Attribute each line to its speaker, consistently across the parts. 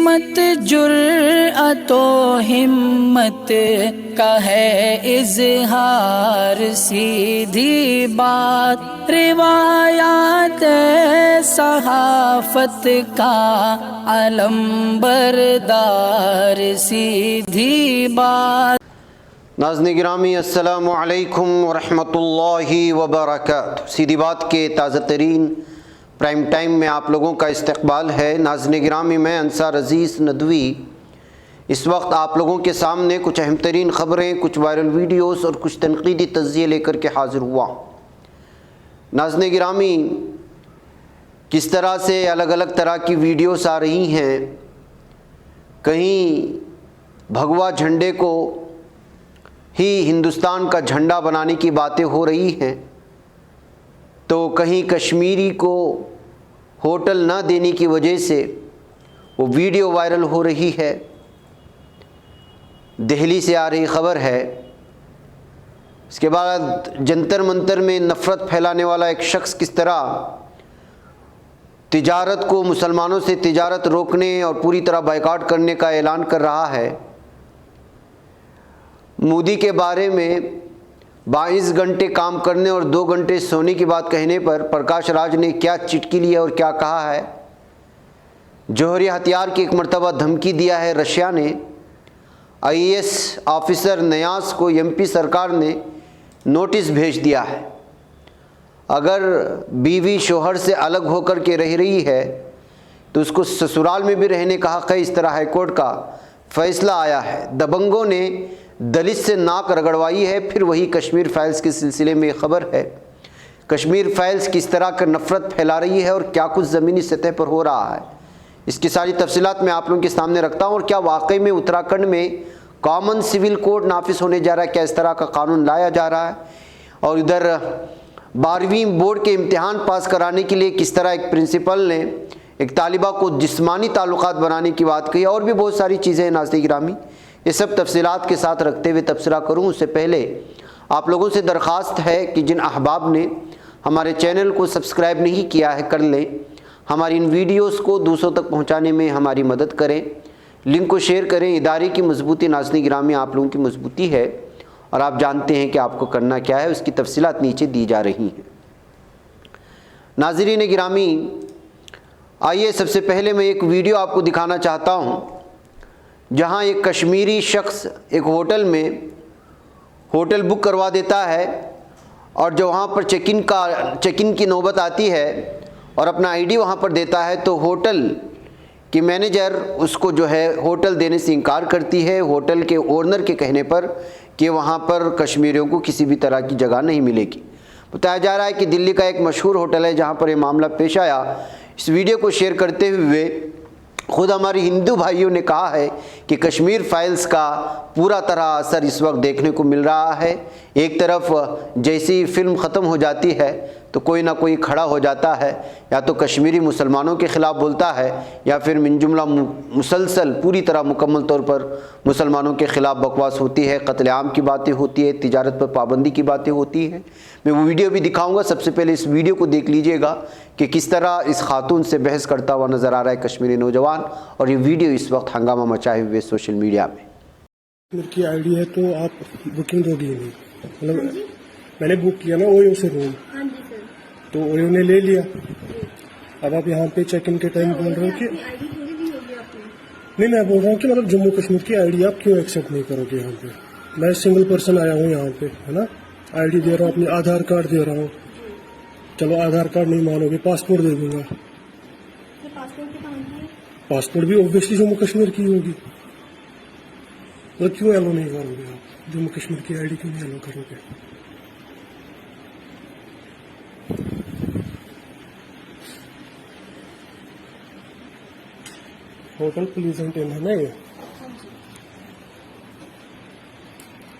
Speaker 1: सिमत जुर्अतो हिम्मत का है इजहार, सीधी बात रिवायात सहाफत का अलंबरदार, सीधी बात।
Speaker 2: नाज़रीन गिरामी अस्सलामु अलैकुम वरहमतुल्लाहि वबरकातुहू। सीधी बात के ताज़ा तरीन प्राइम टाइम में आप लोगों का इस्तकबाल है। नाज़रीन गिरामी, मैं अंसार अज़ीज़ नदवी इस वक्त आप लोगों के सामने कुछ अहम तरीन ख़बरें, कुछ वायरल वीडियोस और कुछ तनक़ीदी तज़्ज़िये लेकर के हाज़िर हुआ। नाज़रीन गिरामी, किस तरह से अलग अलग तरह की वीडियोस आ रही हैं। कहीं भगवा झंडे को ही हिंदुस्तान का झंडा बनाने की बातें हो रही हैं, तो कहीं कश्मीरी को होटल न देने की वजह से वो वीडियो वायरल हो रही है। दिल्ली से आ रही ख़बर है। इसके बाद जंतर मंतर में नफ़रत फैलाने वाला एक शख्स किस तरह तिजारत को, मुसलमानों से तिजारत रोकने और पूरी तरह बायकॉट करने का ऐलान कर रहा है। मोदी के बारे में 22 घंटे काम करने और 2 घंटे सोने की बात कहने पर प्रकाश राज ने क्या चिटकी लिया और क्या कहा है। जौहरी हथियार की एक मरतबा धमकी दिया है रशिया ने। IAS ऑफिसर नयाज को MP सरकार ने नोटिस भेज दिया है। अगर बीवी शोहर से अलग होकर के रह रही है तो उसको ससुराल में भी रहने का हक़ है। इस तरह हाईकोर्ट का फैसला आया है। दबंगों ने दलित से नाक रगड़वाई है। फिर वही कश्मीर फाइल्स के सिलसिले में ख़बर है। कश्मीर फाइल्स किस तरह का नफ़रत फैला रही है और क्या कुछ ज़मीनी सतह पर हो रहा है, इसकी सारी तफसीलात मैं आप लोगों के सामने रखता हूँ। और क्या वाकई में उत्तराखंड में कॉमन सिविल कोड नाफिस होने जा रहा है, क्या इस तरह का कानून लाया जा रहा है। और इधर 12वीं बोर्ड के इम्तिहान पास कराने के लिए किस तरह एक प्रिंसिपल ने एक तालिबा को जिस्मानी ताल्लुकात बनाने की बात कही। और भी बहुत सारी चीज़ें हैं। नाज़रीन गिरामी, ये सब तफसीलात के साथ रखते हुए तबसरा करूँ उससे पहले आप लोगों से दरख्वास्त है कि जिन अहबाब ने हमारे चैनल को सब्सक्राइब नहीं किया है कर लें। हमारी इन वीडियोस को दूसरों तक पहुंचाने में हमारी मदद करें। लिंक को शेयर करें। इदारे की मजबूती नाज़रीन गिरामी आप लोगों की मजबूती है और आप जानते हैं कि आपको करना क्या है। उसकी तफसीलात नीचे दी जा रही हैं। नाज़रीन गिरामी, आइए सबसे पहले मैं एक वीडियो आपको दिखाना चाहता हूँ जहाँ एक कश्मीरी शख्स एक होटल में होटल बुक करवा देता है और जो वहाँ पर चेक इन की नौबत आती है और अपना ID वहाँ पर देता है तो होटल की मैनेजर उसको जो है होटल देने से इनकार करती है, होटल के ओनर के कहने पर कि वहाँ पर कश्मीरियों को किसी भी तरह की जगह नहीं मिलेगी। बताया जा रहा है कि दिल्ली का एक मशहूर होटल है जहाँ पर ये मामला पेश आया। इस वीडियो को शेयर करते हुए खुद हमारे हिंदू भाइयों ने कहा है कि कश्मीर फाइल्स का पूरा तरह असर इस वक्त देखने को मिल रहा है। एक तरफ जैसे ही फिल्म ख़त्म हो जाती है तो कोई ना कोई खड़ा हो जाता है, या तो कश्मीरी मुसलमानों के ख़िलाफ़ बोलता है या फिर मिनजुमला मुसलसल पूरी तरह मुकम्मल तौर पर मुसलमानों के ख़िलाफ़ बकवास होती है, कत्लेआम की बातें होती है, तिजारत पर पाबंदी की बातें होती हैं। मैं वो वीडियो भी दिखाऊंगा। सबसे पहले इस वीडियो को देख लीजिएगा कि किस तरह इस खातून से बहस करता हुआ नज़र आ रहा है कश्मीरी नौजवान। और ये वीडियो इस वक्त हंगामा मचाए हुए सोशल मीडिया में।
Speaker 3: मेरी आईडी है तो आप बुकिंग दोगी नहीं, मतलब मैंने बुक किया ना ओयो से रूम, तो ओयो ने ले लिया। अब आप यहाँ पे चेक इन के टाइम बोल रहे हो कि नहीं, मैं बोल रहा हूँ कि मतलब जम्मू कश्मीर की आईडी आप क्यों एक्सेप्ट नहीं करोगे। यहाँ पे मैं सिंगल पर्सन आया हूँ यहाँ पे, है ना। आईडी दे रहा हूँ, अपनी आधार कार्ड दे रहा हूँ। चलो आधार कार्ड नहीं मानोगे, पासपोर्ट दे दूंगा। पासपोर्ट भी ऑब्वियसली जम्मू कश्मीर की होगी, तो क्यों एलो नहीं करोगे आप। जम्मू कश्मीर की आईडी क्यों नहीं एलो करोगे। होटल प्लीजेंट इन है ना ये,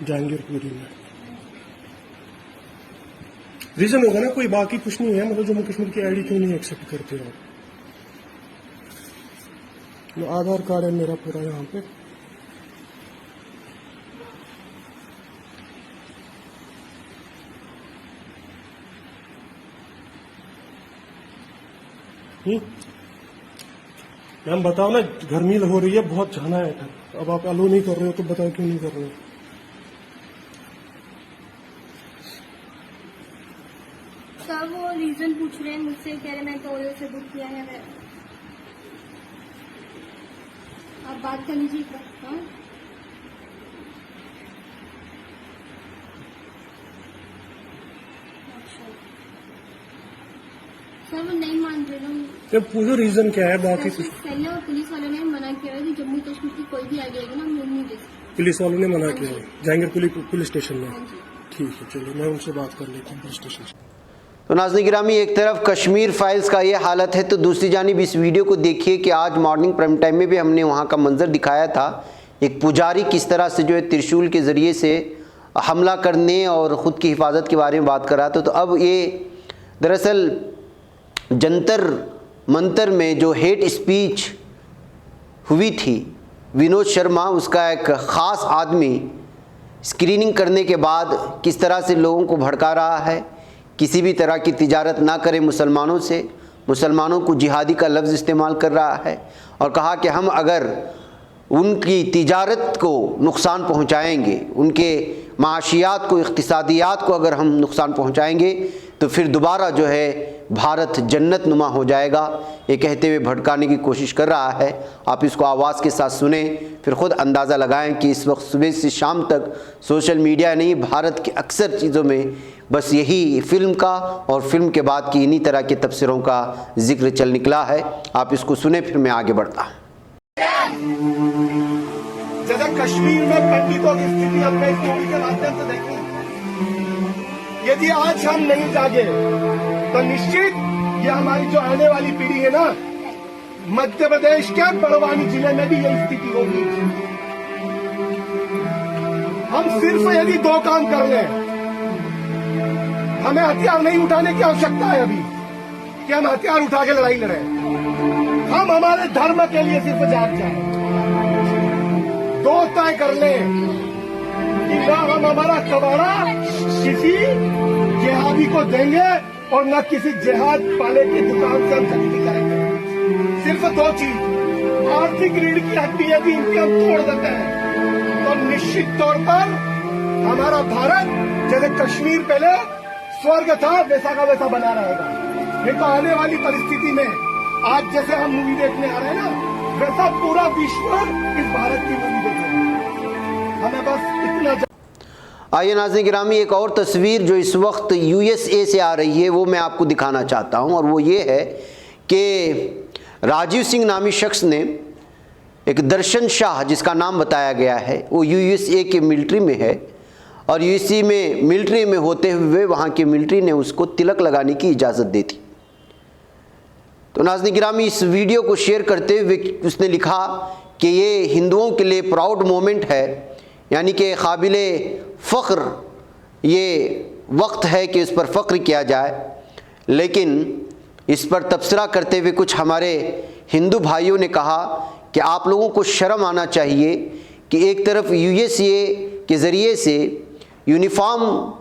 Speaker 3: जहांगीरपुरी में। रीजन होगा ना कोई, बाकी कुछ नहीं है। मतलब जम्मू कश्मीर की आईडी क्यों नहीं एक्सेप्ट करते हो। आधार कार्ड है मेरा पूरा यहाँ पे। मैम बताओ ना, गर्मी हो रही है, बहुत जाना है घर। अब आप अलो नहीं कर रहे हो तो बताओ क्यों नहीं कर रहे हो?
Speaker 4: सर वो रीजन पूछ रहे हैं मुझसे, कह रहे मैं तो ओयो से बुक किया है। आप बात कर लीजिए एक बार। हाँ अच्छा सर वो नहीं मान रहे ना।
Speaker 3: ये पूछो रीजन क्या है, बाकी कुछ।
Speaker 4: पहले और पुलिस वालों ने मना किया है कि जम्मू कश्मीर की कोई भी आईडी आएगी ना हम लोग नहीं दे सकते।
Speaker 3: पुलिस वालों ने मना किया है, जाएंगे पुलिस स्टेशन में।
Speaker 4: हाँ जी
Speaker 3: ठीक है, चलिए मैं उनसे बात कर लेता हूँ पुलिस स्टेशन से।
Speaker 2: तो नाज़रीन गिरामी, एक तरफ कश्मीर फाइल्स का ये हालत है, तो दूसरी जानिब इस वीडियो को देखिए कि आज मॉर्निंग प्राइम टाइम में भी हमने वहाँ का मंजर दिखाया था। एक पुजारी किस तरह से जो है त्रिशूल के ज़रिए से हमला करने और ख़ुद की हिफाजत के बारे में बात कर रहा था। तो अब ये दरअसल जंतर मंतर में जो हेट स्पीच हुई थी विनोद शर्मा, उसका एक ख़ास आदमी स्क्रीनिंग करने के बाद किस तरह से लोगों को भड़का रहा है, किसी भी तरह की तिजारत ना करें मुसलमानों से, मुसलमानों को जिहादी का लफ्ज़ इस्तेमाल कर रहा है और कहा कि हम अगर उनकी तिजारत को नुकसान पहुंचाएंगे, उनके माशियात को, इक़्तिसादियात को अगर हम नुकसान पहुंचाएंगे तो फिर दोबारा जो है भारत जन्नत नुमा हो जाएगा। ये कहते हुए भड़काने की कोशिश कर रहा है। आप इसको आवाज़ के साथ सुने, फिर ख़ुद अंदाज़ा लगाएं कि इस वक्त सुबह से शाम तक सोशल मीडिया नहीं, भारत की अक्सर चीज़ों में बस यही फ़िल्म का और फिल्म के बाद की इन्हीं तरह के तफसीरों का जिक्र चल निकला है। आप इसको सुने, फिर मैं आगे बढ़ता हूँ।
Speaker 5: जैसे कश्मीर में पंडितों की स्थिति हमने इस मूवी के माध्यम से देखी। यदि आज हम नहीं जागे तो निश्चित ये हमारी जो आने वाली पीढ़ी है ना, मध्य प्रदेश के बड़वानी जिले में भी यही स्थिति होगी। हम सिर्फ यदि दो काम कर लें, हमें हथियार नहीं उठाने की आवश्यकता है अभी कि हम हथियार उठा के लड़ाई लड़ें। हम हमारे धर्म के लिए सिर्फ जाग जाए, दो तय कर लें कि न हम हमारा कबाड़ा किसी जिहादी को देंगे और न किसी जिहाद वाले की दुकान से हम खरीदी करेंगे। सिर्फ दो चीज, आर्थिक रीढ़ की हड्डी यदि इनकी हम तोड़ देते हैं तो निश्चित तौर पर हमारा भारत जैसे कश्मीर पहले स्वर्ग था वैसा का वैसा बना रहेगा। नहीं तो आने वाली परिस्थिति में आज जैसे हम मूवी देखने आ रहे हैं ना, वैसा पूरा विश्व इस भारत की मूवी देखेगा। हमें बस इतना।
Speaker 2: आइए नाज़रीन गिरामी, एक और तस्वीर जो इस वक्त USA से आ रही है वो मैं आपको दिखाना चाहता हूं, और वो ये है कि राजीव सिंह नामी शख्स ने, एक दर्शन शाह जिसका नाम बताया गया है, वो USA के मिलिट्री में है और USA में मिलिट्री में होते हुए वहाँ की मिलिट्री ने उसको तिलक लगाने की इजाज़त दी थी। तो नाज़रीन गिरामी, इस वीडियो को शेयर करते हुए उसने लिखा कि ये हिंदुओं के लिए प्राउड मोमेंट है, यानी कि काबिले फ़ख्र ये वक्त है कि इस पर फ़ख्र किया जाए। लेकिन इस पर तबसरा करते हुए कुछ हमारे हिंदू भाइयों ने कहा कि आप लोगों को शर्म आना चाहिए कि एक तरफ USA के ज़रिए से यूनिफॉर्म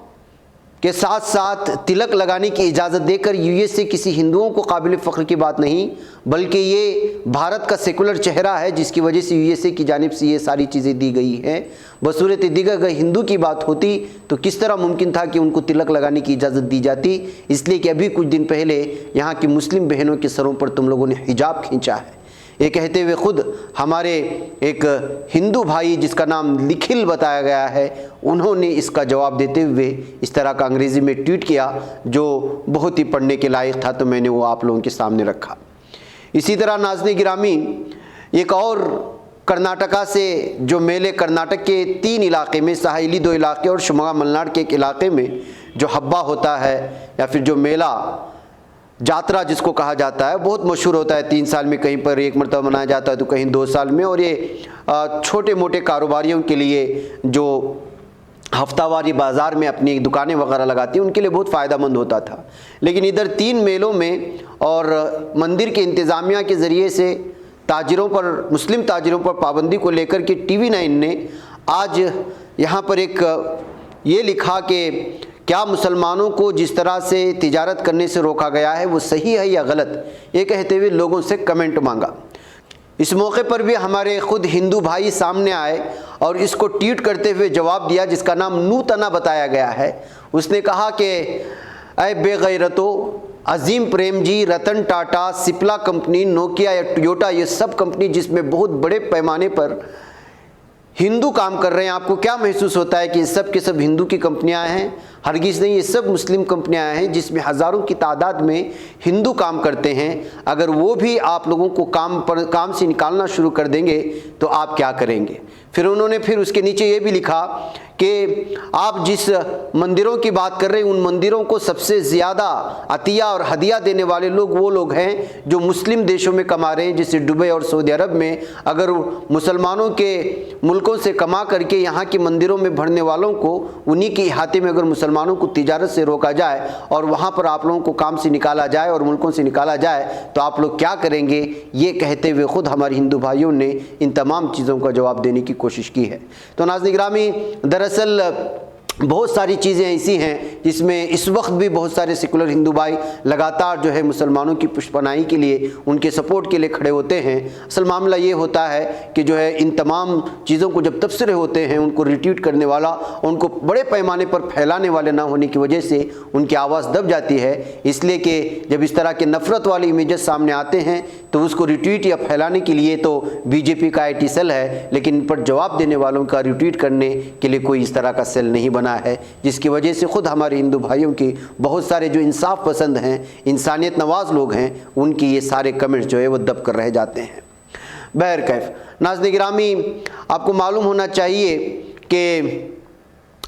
Speaker 2: के साथ साथ तिलक लगाने की इजाज़त देकर USA किसी हिंदुओं को काबिल फ़ख्र की बात नहीं, बल्कि ये भारत का सेकुलर चेहरा है जिसकी वजह से USA की जानिब से ये सारी चीज़ें दी गई हैं। बसूरत दीगर अगर हिंदू की बात होती तो किस तरह मुमकिन था कि उनको तिलक लगाने की इजाज़त दी जाती, इसलिए कि अभी कुछ दिन पहले यहाँ की मुस्लिम बहनों के सरों पर तुम लोगों ने हिजाब खींचा है। ये कहते हुए ख़ुद हमारे एक हिंदू भाई जिसका नाम निखिल बताया गया है, उन्होंने इसका जवाब देते हुए इस तरह का अंग्रेज़ी में ट्वीट किया जो बहुत ही पढ़ने के लायक था, तो मैंने वो आप लोगों के सामने रखा। इसी तरह नाज़रीन गिरामी, एक और कर्नाटका से जो मेले, कर्नाटक के 3 इलाके में, साहिली 2 इलाके और शिमोगा मलनाड के एक इलाके में जो हब्बा होता है या फिर जो मेला जात्रा जिसको कहा जाता है, बहुत मशहूर होता है। 3 साल में कहीं पर एक मरतबा मनाया जाता है तो कहीं 2 साल में, और ये छोटे मोटे कारोबारियों के लिए जो हफ्तावारी बाज़ार में अपनी दुकानें वगैरह लगाती हैं उनके लिए बहुत फ़ायदेमंद होता था। लेकिन इधर 3 मेलों में और मंदिर के इंतज़ामिया के ज़रिए से ताजिरों पर, मुस्लिम ताजिरों पर पाबंदी को लेकर के TV9 ने आज यहाँ पर एक ये लिखा कि क्या मुसलमानों को जिस तरह से तिजारत करने से रोका गया है वो सही है या गलत, ये कहते हुए लोगों से कमेंट मांगा। इस मौके पर भी हमारे खुद हिंदू भाई सामने आए और इसको ट्वीट करते हुए जवाब दिया, जिसका नाम नूतना बताया गया है। उसने कहा कि ऐ बेगैरतो, अजीम प्रेम जी, रतन टाटा, सिप्ला कंपनी, नोकिया या टोयोटा, ये सब कंपनी जिसमें बहुत बड़े पैमाने पर हिंदू काम कर रहे हैं, आपको क्या महसूस होता है कि ये सब के सब हिंदू की कंपनियां हैं? हरगिज़ नहीं, ये सब मुस्लिम कंपनियां हैं जिसमें हज़ारों की तादाद में हिंदू काम करते हैं। अगर वो भी आप लोगों को काम से निकालना शुरू कर देंगे तो आप क्या करेंगे? फिर उन्होंने उसके नीचे ये भी लिखा कि आप जिस मंदिरों की बात कर रहे हैं उन मंदिरों को सबसे ज़्यादा अतिया और हदिया देने वाले लोग वो लोग हैं जो मुस्लिम देशों में कमा रहे हैं, जैसे दुबई और सऊदी अरब में। अगर मुसलमानों के मुल्कों से कमा करके यहाँ के मंदिरों में भरने वालों को, उन्हीं के इहाते में अगर मुसलमानों को तिजारत से रोका जाए और वहाँ पर आप लोगों को काम से निकाला जाए और मुल्कों से निकाला जाए तो आप लोग क्या करेंगे? ये कहते हुए ख़ुद हमारे हिंदू भाइयों ने इन तमाम चीज़ों का जवाब देने की कोशिश की है। तो नाज़रीन गिरामी, दरअसल बहुत सारी चीज़ें ऐसी हैं जिसमें इस वक्त भी बहुत सारे सेकुलर हिंदू भाई लगातार जो है मुसलमानों की पुष्पनाई के लिए, उनके सपोर्ट के लिए खड़े होते हैं। असल मामला ये होता है कि जो है इन तमाम चीज़ों को जब तबसरे होते हैं, उनको रिट्वीट करने वाला, उनको बड़े पैमाने पर फैलाने वाले ना होने की वजह से उनकी आवाज़ दब जाती है। इसलिए कि जब इस तरह के नफ़रत वाले इमेजेस सामने आते हैं तो उसको रिट्वीट या फैलाने के लिए तो बीजेपी का IT सेल है, लेकिन इन पर जवाब देने वालों का रिट्वीट करने के लिए कोई इस तरह का सेल नहीं बना है, जिसकी वजह से खुद हमारे हिंदू भाइयों की बहुत सारे जो इंसाफ पसंद हैं, इंसानियत नवाज लोग हैं, उनकी ये सारे कमेंट्स जो है वो दब कर रह जाते हैं। बहर कैफ नाज़रीन गिरामी, आपको मालूम होना चाहिए कि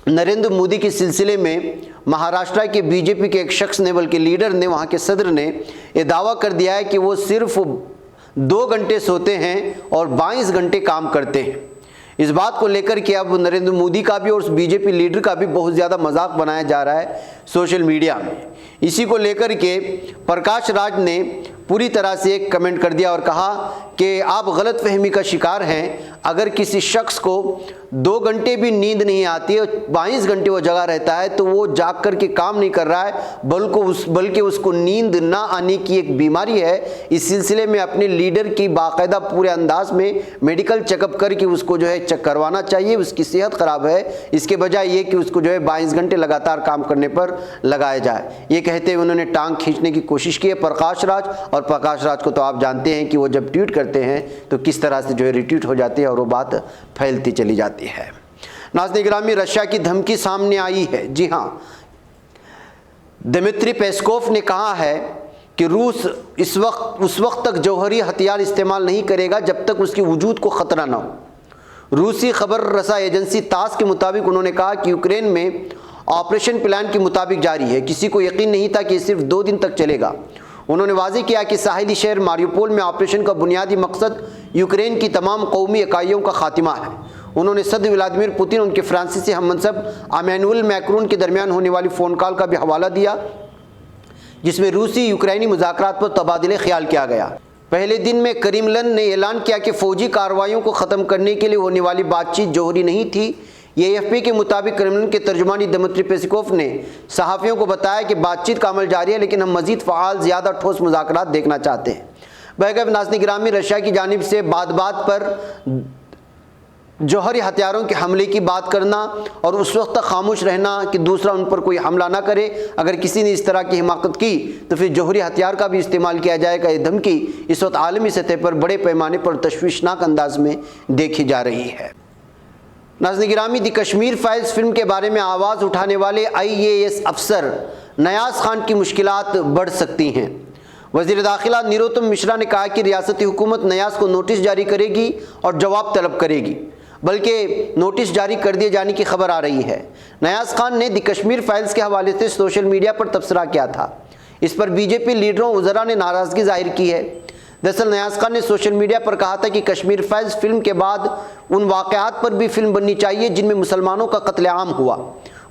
Speaker 2: नरेंद्र मोदी के सिलसिले में महाराष्ट्र के बीजेपी के एक शख्स ने, बल्कि लीडर ने, वहाँ के सदर ने यह दावा कर दिया है कि वो सिर्फ 2 घंटे सोते हैं और 22 घंटे काम करते हैं। इस बात को लेकर के अब नरेंद्र मोदी का भी और बीजेपी लीडर का भी बहुत ज़्यादा मजाक बनाया जा रहा है सोशल मीडिया में। इसी को लेकर के प्रकाश राज ने पूरी तरह से एक कमेंट कर दिया और कहा कि आप गलत फहमी का शिकार हैं। अगर किसी शख्स को 2 घंटे भी नींद नहीं आती है, 22 घंटे वो जगा रहता है, तो वो जाग कर के काम नहीं कर रहा है, बल्कि उसको नींद ना आने की एक बीमारी है। इस सिलसिले में अपने लीडर की बाकायदा पूरे अंदाज में मेडिकल चेकअप करके उसको जो है चेक करवाना चाहिए। उसकी सेहत ख़राब है, इसके बजाय ये कि उसको जो है 22 घंटे लगातार काम करने पर लगाया जाए। ये कहते हुए उन्होंने टांग खींचने की कोशिश की है प्रकाश राज, और प्रकाश राज को तो आप जानते हैं कि वो जब ट्वीट करते हैं तो किस तरह से जो है रिट्वीट हो जाती है और वो बात फैलती चली जाती है। नाज़रीन गिरामी, रशिया की धमकी सामने आई है। जी हाँ, दिमित्री पेस्कोव ने कहा है कि रूस उस वक्त तक जौहरी हथियार इस्तेमाल नहीं करेगा जब तक उसके वजूद को ख़तरा ना हो। रूसी खबर रसा एजेंसी तास के मुताबिक उन्होंने कहा कि यूक्रेन में ऑपरेशन प्लान के मुताबिक जारी है। किसी को यकीन नहीं था कि सिर्फ 2 दिन तक चलेगा। उन्होंने वाज़ेह किया कि साहिली शहर मारियोपोल में ऑपरेशन का बुनियादी मकसद यूक्रेन की तमाम कौमी इकाइयों का खात्मा है। उन्होंने सदर व्लादिमीर पुतिन, उनके फ्रांसीसी हममनसब इमैनुअल मैक्रोन के दरमियान होने वाली फ़ोन कॉल का भी हवाला दिया, जिसमें रूसी यूक्रेनी मुज़ाकरात पर तबादले ख्याल किया गया। पहले दिन में क्रेमलिन ने ऐलान किया कि फ़ौजी कार्रवाइयों को ख़त्म करने के लिए होने वाली बातचीत जौहरी नहीं थी। AFP के मुताबिक क्रेमलिन के तर्जुमानी दिमित्री पेस्कोव ने सहाफ़ियों को बताया कि बातचीत का अमल जारी है, लेकिन हम मज़ीद फ़आल ज़्यादा ठोस मुज़ाकरात देखना चाहते हैं। बहरकैफ नाज़रीन गिरामी, रशिया की जानिब से बात पर जौहरी हथियारों के हमले की बात करना और उस वक्त तक खामोश रहना कि दूसरा उन पर कोई हमला ना करे। अगर किसी ने इस तरह की हिमाकत की तो फिर जौहरी हथियार का भी इस्तेमाल किया जाएगा। ये धमकी इस वक्त आलमी सतह पर बड़े पैमाने पर तशवीशनाक अंदाज में देखी जा रही है। नाज़रीन गिरामी, द कश्मीर फाइल्स फिल्म के बारे में आवाज़ उठाने वाले IAS अफसर नयाज़ खान की मुश्किलात बढ़ सकती हैं। वज़ीर दाखिला नरोत्तम मिश्रा ने कहा कि रियासती हुकूमत नयाज़ को नोटिस जारी करेगी और जवाब तलब करेगी, बल्कि नोटिस जारी कर दिए जाने की खबर आ रही है। नयाज़ खान ने द कश्मीर फाइल्स के हवाले से सोशल मीडिया पर तबसरा किया था। इस पर बीजेपी लीडरों वज़रा ने नाराज़गी जाहिर की है। दरअसल नयाज़ खान ने सोशल मीडिया पर कहा था कि कश्मीर फाइल्स फिल्म के बाद उन वाक़यात पर भी फिल्म बननी चाहिए जिनमें मुसलमानों का कत्लेआम हुआ।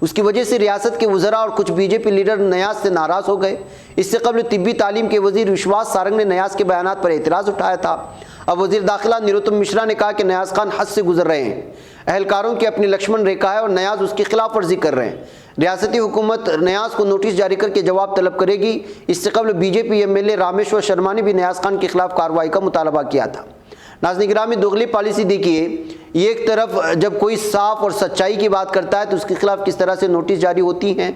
Speaker 2: उसकी वजह से रियासत के वज़रा और कुछ बीजेपी लीडर नयाज़ से नाराज़ हो गए। इससे कबल तिब्बी तालीम के वज़ीर विश्वास सारंग ने नयाज़ के बयानात पर एतराज़ उठाया था। अब वज़ीर दाखिला नरोत्तम मिश्रा ने कहा कि नयाज़ खान हद से गुजर रहे हैं। अहलकारों की अपनी लक्ष्मण रेखा है और नयाज़ उसकी खिलाफ वर्जी कर रहे हैं। रियासती हुकूमत नयाज़ को नोटिस जारी करके जवाब तलब करेगी। इससे कबल बीजेपी MLA रामेश्वर शर्मा ने भी नयाज़ खान के खिलाफ कार्रवाई का मुतालबा किया था। नाज़रीन गिरामी, दोगली पॉलिसी देखिए, एक तरफ जब कोई साफ और सच्चाई की बात करता है तो उसके खिलाफ किस तरह से नोटिस जारी होती हैं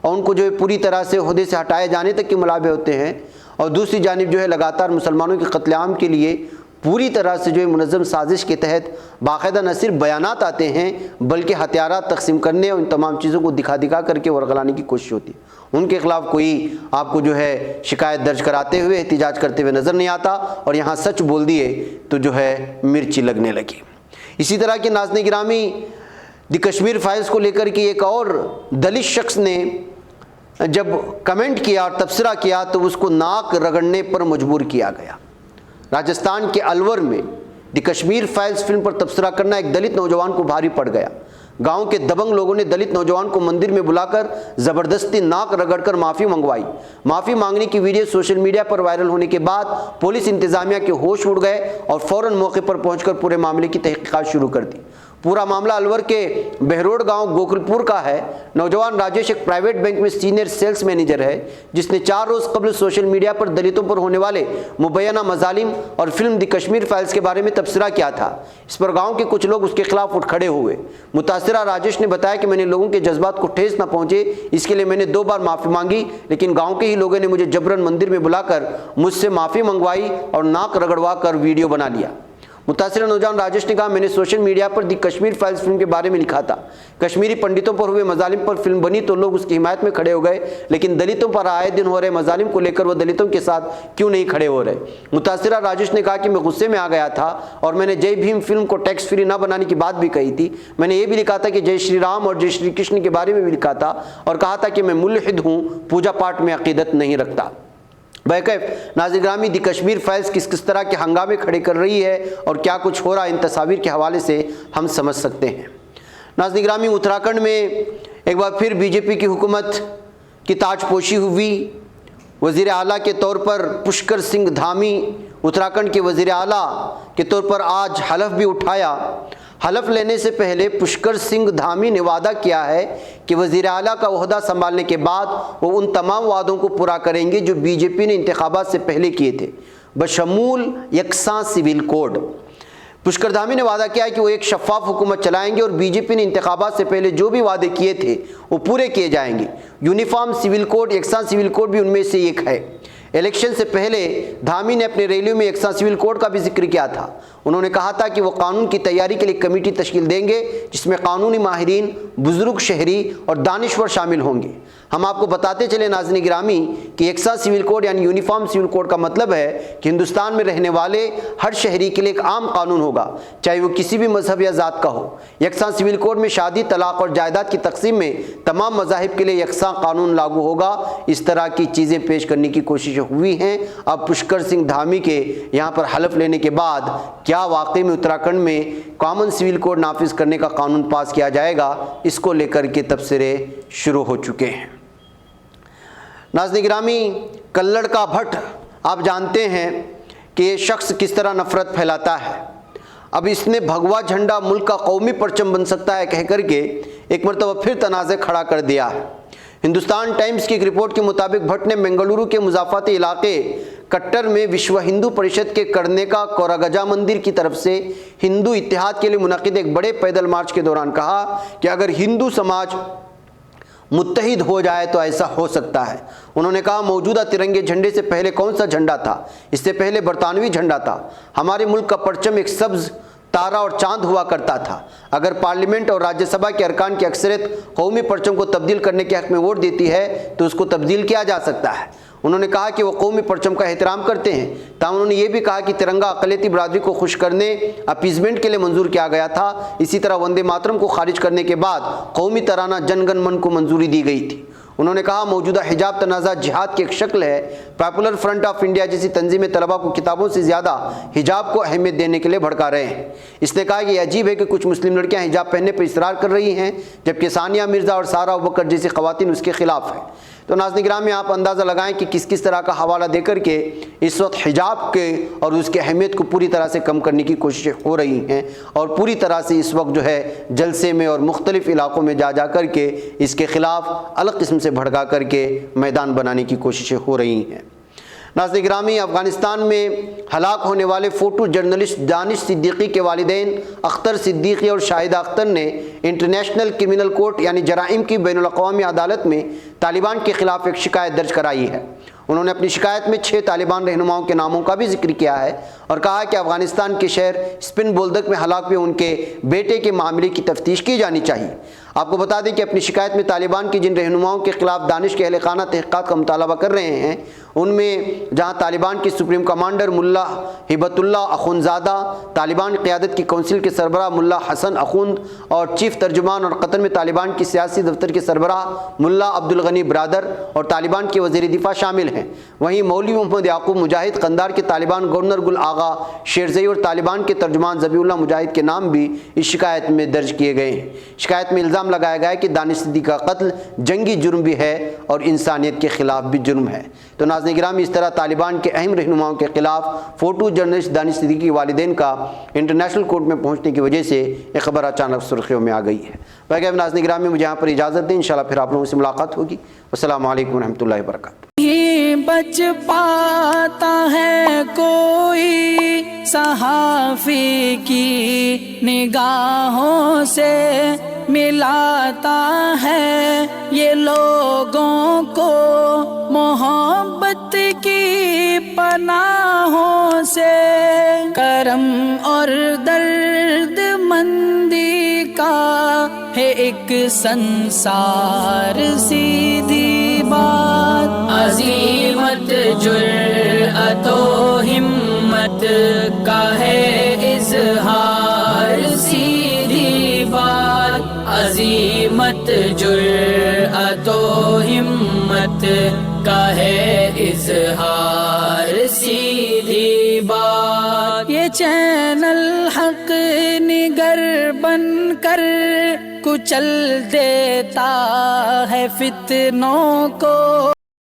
Speaker 2: और उनको जो है पूरी तरह से ओहदे से हटाए जाने तक के मुलाबे होते हैं, और दूसरी जानिब जो है लगातार मुसलमानों के कत्लेआम के लिए पूरी तरह से जो है मुनज़्ज़म साजिश के तहत बाकायदा न सिर्फ बयानात आते हैं बल्कि हथियारात तकसीम करने और इन तमाम चीज़ों को दिखा दिखा करके वरगलाने की कोशिश होती है। उनके खिलाफ कोई आपको जो है शिकायत दर्ज कराते हुए एहतिजाज करते हुए नज़र नहीं आता, और यहाँ सच बोल दिए तो जो है मिर्ची लगने लगी। इसी तरह के नाज़रीन गिरामी, द कश्मीर फाइल्स को लेकर के एक और दलित शख्स ने जब कमेंट किया और तबसरा किया तो उसको नाक रगड़ने पर मजबूर किया गया। राजस्थान के अलवर में द कश्मीर फाइल्स फिल्म पर तबसरा करना एक दलित नौजवान को भारी पड़ गया। गांव के दबंग लोगों ने दलित नौजवान को मंदिर में बुलाकर ज़बरदस्ती नाक रगड़कर माफ़ी मंगवाई। माफ़ी मांगने की वीडियो सोशल मीडिया पर वायरल होने के बाद पुलिस इंतज़ामिया के होश उड़ गए और फ़ौरन मौके पर पहुंचकर पूरे मामले की तहकीकात शुरू कर दी। पूरा मामला अलवर के बहरोड गांव गोकुलपुर का है। नौजवान राजेश एक प्राइवेट बैंक में सीनियर सेल्स मैनेजर है, जिसने 4 रोज़ कबल सोशल मीडिया पर दलितों पर होने वाले मुबैना मजालिम और फिल्म द कश्मीर फाइल्स के बारे में तबसरा किया था। इस पर गांव के कुछ लोग उसके खिलाफ उठ खड़े हुए। मुतासिरा राजेश ने बताया कि मैंने लोगों के जज्बात को ठेस न पहुंचे इसके लिए मैंने 2 बार माफ़ी मांगी, लेकिन गाँव के ही लोगों ने मुझे जबरन मंदिर में बुलाकर मुझसे माफ़ी मंगवाई और नाक रगड़वा कर वीडियो बना लिया। मुतासिर नौजवान राजेश ने कहा, मैंने सोशल मीडिया पर द कश्मीर फाइल्स फिल्म के बारे में लिखा था। कश्मीरी पंडितों पर हुए मजालिम पर फिल्म बनी तो लोग उसकी हिमायत में खड़े हो गए, लेकिन दलितों पर आए दिन हो रहे मजालिम को लेकर वह दलितों के साथ क्यों नहीं खड़े हो रहे। मुतासिरा राजेश ने कहा कि मैं गुस्से में आ गया था और मैंने जय भीम फिल्म को टैक्स फ्री ना बनाने की बात भी कही थी। मैंने ये भी लिखा था कि जय श्री राम और जय श्री कृष्ण के बारे में भी लिखा था और कहा था कि मैं मुल्हिद हूँ, पूजा पाठ में अकीदत नहीं रखता। बैकैफ नाज़रीन गिरामी, द कश्मीर फाइल्स किस तरह के हंगामे खड़े कर रही है और क्या कुछ हो रहा है इन तस्वीर के हवाले से हम समझ सकते हैं। नाज़रीन गिरामी, उत्तराखंड में एक बार फिर बीजेपी की हुकूमत की ताजपोशी हुई। वज़ीर आला के तौर पर पुष्कर सिंह धामी उत्तराखंड के वज़ीर आला के तौर पर आज हलफ भी उठाया। हलफ लेने से पहले पुष्कर सिंह धामी ने वादा किया है कि वज़ीर आला का ओहदा संभालने के बाद वो उन तमाम वादों को पूरा करेंगे जो बीजेपी ने इंतखाबात से पहले किए थे, बशमूल यकसा सिविल कोड। पुष्कर धामी ने वादा किया है कि वो एक शफाफ हुकूमत चलाएंगे और बीजेपी ने इंतखाबात से पहले जो भी वादे किए थे वो पूरे किए जाएंगे। यूनिफॉर्म सिविल कोड, यकसा सिविल कोड भी उनमें से एक है। इलेक्शन से पहले धामी ने अपने रैलियों में यकसा सिविल कोड का भी जिक्र किया था। उन्होंने कहा था कि वो कानून की तैयारी के लिए कमेटी तश्कील देंगे जिसमें कानूनी माहिरीन, बुजुर्ग शहरी और दानिश्वर शामिल होंगे। हम आपको बताते चले नाज़रीन गिरामी कि यकसा सिविल कोड यानी यूनिफॉर्म सिविल कोड का मतलब है कि हिंदुस्तान में रहने वाले हर शहरी के लिए एक आम कानून होगा, चाहे वो किसी भी मजहब या ज़ात का हो। यकसा सिविल कोड में शादी, तलाक और जायदाद की तकसीम में तमाम मज़ाहिब के लिए यकसा कानून लागू होगा। इस तरह की चीज़ें पेश करने की कोशिश हुई हैं। अब पुष्कर सिंह धामी के यहाँ पर हलफ लेने के बाद क्या वाकई में उत्तराखंड में कॉमन सिविल कोड नाफिज करने का कानून पास किया जाएगा, इसको लेकर के तबसरे शुरू हो चुके हैं। नाज़रीन गिरामी, कल्लड़ का भट्ट आप जानते हैं कि ये शख्स किस तरह नफरत फैलाता है। अब इसने भगवा झंडा मुल्क का कौमी परचम बन सकता है कह करके एक मरतबा फिर तनाज़े खड़ा कर दिया है। हिंदुस्तान टाइम्स की एक रिपोर्ट के मुताबिक भट्ट ने बेंगलुरु के मुज़ाफ़ाती इलाके कट्टर में विश्व हिंदू परिषद के करने का कोरागजा मंदिर की तरफ से हिंदू इत्तेहाद के लिए मुनक़िद एक बड़े पैदल मार्च के दौरान कहा कि अगर हिंदू समाज मुत्तहिद हो जाए तो ऐसा हो सकता है। उन्होंने कहा, मौजूदा तिरंगे झंडे से पहले कौन सा झंडा था? इससे पहले बरतानवी झंडा था। हमारे मुल्क का परचम एक सब्ज़ तारा और चांद हुआ करता था। अगर पार्लियामेंट और राज्यसभा के अरकान की अक्सरियत कौमी परचम को तब्दील करने के हक़ में वोट देती है तो उसको तब्दील किया जा सकता है। उन्होंने कहा कि वो कौमी परचम का एहतराम करते हैं। ताहम उन्होंने ये भी कहा कि तिरंगा अक़लियती बरादरी को खुश करने, अपीज़मेंट के लिए मंजूर किया गया था। इसी तरह वंदे मातरम को खारिज करने के बाद कौमी तराना जन गण मन को मंजूरी दी गई थी। उन्होंने कहा, मौजूदा हिजाब तनाज़ा जिहाद की एक शक्ल है। पॉपुलर फ्रंट ऑफ इंडिया जैसी तंजीमें तलबा को किताबों से ज़्यादा हिजाब को अहमियत देने के लिए भड़का रहे हैं। इसने कहा कि यह अजीब है कि कुछ मुस्लिम लड़कियां हिजाब पहनने पर इसरार कर रही हैं जबकि सानिया मिर्ज़ा और सारा अबू बकर जैसी ख़वातीन उसके खिलाफ हैं। तो नाज़रीन गिरामी, आप अंदाज़ा लगाएं कि किस किस तरह का हवाला देकर के इस वक्त हिजाब के और उसकी अहमियत को पूरी तरह से कम करने की कोशिशें हो रही हैं और पूरी तरह से इस वक्त जो है जलसे में और मुख्तलिफ़ इलाक़ों में जा कर के इसके ख़िलाफ़ अलग किस्म से भड़का करके मैदान बनाने की कोशिशें हो रही हैं। नाज़रीन गिरामी, अफ़गानिस्तान में हलाक होने वाले फ़ोटो जर्नलिस्ट दानिश सिद्दीकी के वालिदैन अख्तर सिद्दीकी और शाहिदा अख्तर ने इंटरनेशनल क्रिमिनल कोर्ट यानी जराइम की बैनुल अक़वामी अदालत में तालिबान के ख़िलाफ़ एक शिकायत दर्ज कराई है। उन्होंने अपनी शिकायत में 6 तालिबान रहनुमाओं के नामों का भी जिक्र किया है और कहा है कि अफ़गानिस्तान के शहर स्पिन बोल्दक में हलाक हुए उनके बेटे के मामले की तफ्तीश की जानी चाहिए। आपको बता दें कि अपनी शिकायत में तालिबान की जिन रहनुमाओं के खिलाफ दानिश के अहलखाना तहक़ीक़ात का मुतालबा कर रहे हैं, उनमें जहां तालिबान के सुप्रीम कमांडर मुल्ला हिबतुल्ला अखुंज़ादा, तालिबान क़यादत की कौंसिल के सरबराह मुल्ला हसन अखुंद और चीफ तर्जुमान और कतर में तालिबान की सियासी दफ्तर के सरबराह मुल्ला अब्दुल गनी बरादर और तालिबान के वज़ीर दिफा शामिल हैं। वहीं मौलवी मोहम्मद याकूब मुजाहिद कंधार के तालिबान गवर्नर गुल आगा शेरज़ई और तालिबान के तर्जुमान ज़बीउल्लाह मुजाहिद के नाम भी इस शिकायत में दर्ज किए गए हैं। शिकायत में इल्ज़ाम लगाया गया है कि दानिश सिद्दीकी का कत्ल जंगी जुर्म भी है और इंसानियत के खिलाफ भी जुर्म है। तो नाज़रीन गिरामी, इस तरह तालिबान के अहम रहनुमाओं के खिलाफ फ़ोटो जर्नलिस्ट दानिश सिद्दीकी के वालिदैन का इंटरनेशनल कोर्ट में पहुँचने की वजह से एक खबर अचानक सुर्खियों में आ गई है। वह नाज़रीन गिरामी, मुझे यहाँ पर इजाज़त दें, इंशाअल्लाह फिर आप लोगों से मुलाकात होगी। अस्सलामु अलैकुम रहमतुल्लाहि व बरकातुहू।
Speaker 1: बच पाता है कोई सहाफ़ी की निगाहों से, मिलाता है ये लोगों को मोहब्बत की पनाहों से। करम और दर्द मंदी का है एक संसार, सीधी बात अज़ीमत जुर्अतो हिम्मत का है इज़हार, सीधी बात अज़ीमत जुर्अतो हिम्मत का है इज़हार, सीधी बात। ये चैनल हक निगर बनकर कुचल देता है फितनों को,